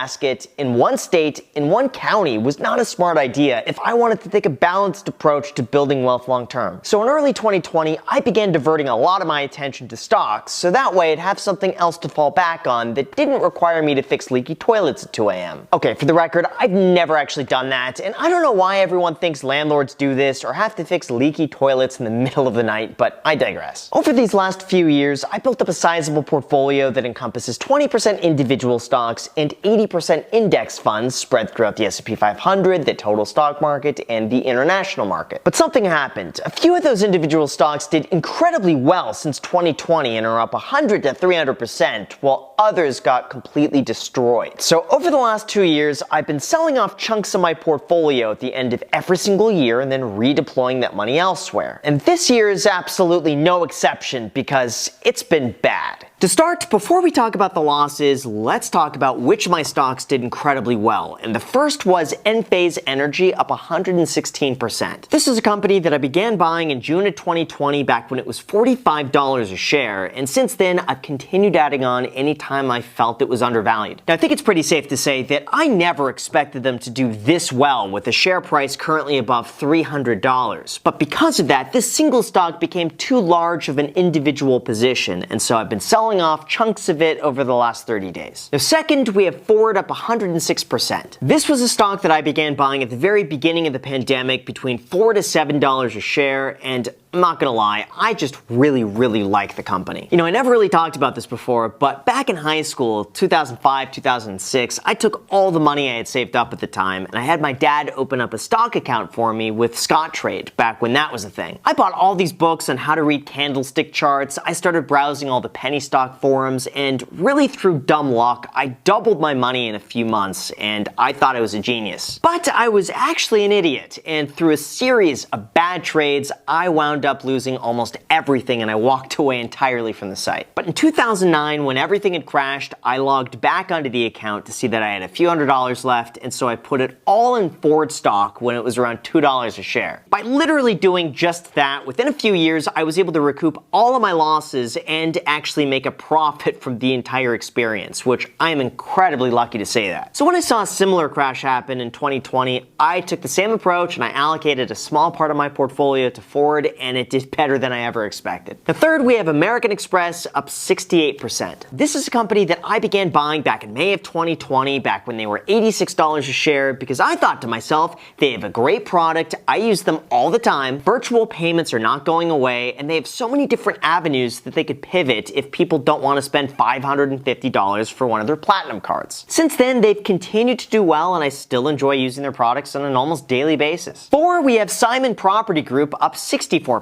basket in one state, in one county was not a smart idea if I wanted to take a balanced approach to building wealth long term. So in early 2020, I began diverting a lot of my attention to stocks, so that way I'd have something else to fall back on that didn't require me to fix leaky toilets at 2 a.m. Okay, for the record, I've never actually done that, and I don't know why everyone thinks landlords do this or have to fix leaky toilets in the middle of the night, but I digress. Over these last few years, I built up a sizable portfolio that encompasses 20% individual stocks and 80% index funds spread throughout the S&P 500, the total stock market, and the international market. But something happened. A few of those individual stocks did incredibly well since 2020 and are up 100 to 300%, while others got completely destroyed. So over the last 2 years, I've been selling off chunks of my portfolio at the end of every single year and then redeploying that money elsewhere. And this year is absolutely no exception because it's been bad. To start, before we talk about the losses, let's talk about which of my stocks did incredibly well. And the first was Enphase Energy, up 116%. This is a company that I began buying in June of 2020, back when it was $45 a share. And since then, I've continued adding on anytime I felt it was undervalued. Now, I think it's pretty safe to say that I never expected them to do this well with the share price currently above $300. But because of that, this single stock became too large of an individual position. And so I've been selling off chunks of it over the last 30 days. Now, second, we have Ford, up 106%. This was a stock that I began buying at the very beginning of the pandemic, between $4 to $7 a share, and I'm not gonna lie, I just really like the company. You know, I never really talked about this before, but back in high school, 2005, 2006, I took all the money I had saved up at the time, and I had my dad open up a stock account for me with Scottrade, back when that was a thing. I bought all these books on how to read candlestick charts, I started browsing all the penny stock forums, and really through dumb luck, I doubled my money in a few months, and I thought I was a genius. But I was actually an idiot, and through a series of bad trades, I wound up losing almost everything, and I walked away entirely from the site. But in 2009, when everything had crashed, I logged back onto the account to see that I had a few $100s left, and so I put it all in Ford stock when it was around $2 a share. By literally doing just that, within a few years, I was able to recoup all of my losses and actually make a profit from the entire experience, which I am incredibly lucky to say that. So when I saw a similar crash happen in 2020, I took the same approach and I allocated a small part of my portfolio to Ford, and it did better than I ever expected. The third, we have American Express, up 68%. This is a company that I began buying back in May of 2020, back when they were $86 a share, because I thought to myself, they have a great product, I use them all the time, virtual payments are not going away, and they have so many different avenues that they could pivot if people don't want to spend $550 for one of their platinum cards. Since then, they've continued to do well, and I still enjoy using their products on an almost daily basis. 4, we have Simon Property Group, up 64%.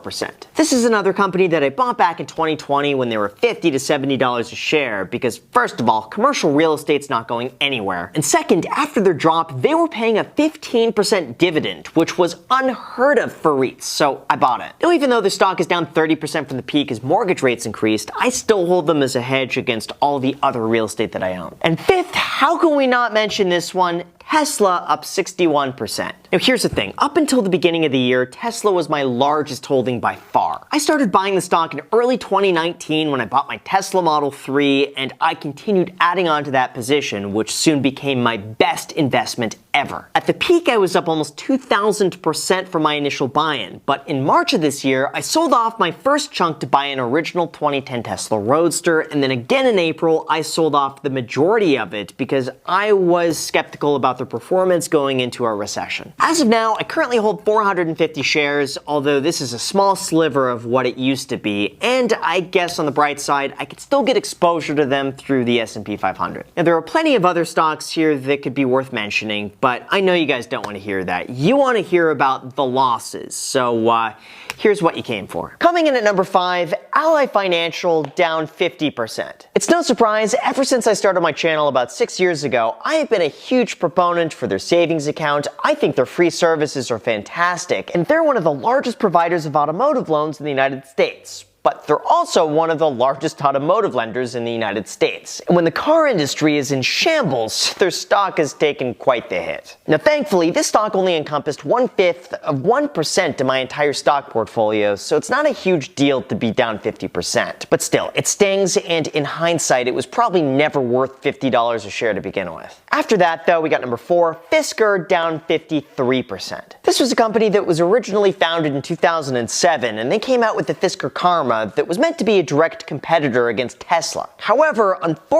This is another company that I bought back in 2020 when they were $50 to $70 a share, because first of all, commercial real estate's not going anywhere. And second, after their drop, they were paying a 15% dividend, which was unheard of for REITs, so I bought it. Now, even though the stock is down 30% from the peak as mortgage rates increased, I still hold them as a hedge against all the other real estate that I own. And fifth, how can we not mention this one? Tesla, up 61%. Now here's the thing, up until the beginning of the year, Tesla was my largest holding by far. I started buying the stock in early 2019 when I bought my Tesla Model 3, and I continued adding on to that position, which soon became my best investment ever. At the peak, I was up almost 2,000% from my initial buy-in, but in March of this year, I sold off my first chunk to buy an original 2010 Tesla Roadster, and then again in April, I sold off the majority of it because I was skeptical about the performance going into a recession. As of now, I currently hold 450 shares, although this is a small sliver of what it used to be, and I guess on the bright side, I could still get exposure to them through the S&P 500. Now, there are plenty of other stocks here that could be worth mentioning, but I know you guys don't want to hear that. You want to hear about the losses, so here's what you came for. Coming in at number 5, Ally Financial, down 50%. It's no surprise, ever since I started my channel about 6 years ago, I have been a huge proponent for their savings account. I think their free services are fantastic, and they're one of the largest providers of automotive loans in the United States. But they're also one of the largest automotive lenders in the United States. And when the car industry is in shambles, their stock has taken quite the hit. Now, thankfully, this stock only encompassed 1/5 of 1% of my entire stock portfolio, so it's not a huge deal to be down 50%. But still, it stings, and in hindsight, it was probably never worth $50 a share to begin with. After that, though, we got number 4, Fisker, down 53%. This was a company that was originally founded in 2007, and they came out with the Fisker Karma that was meant to be a direct competitor against Tesla. However, unfortunately,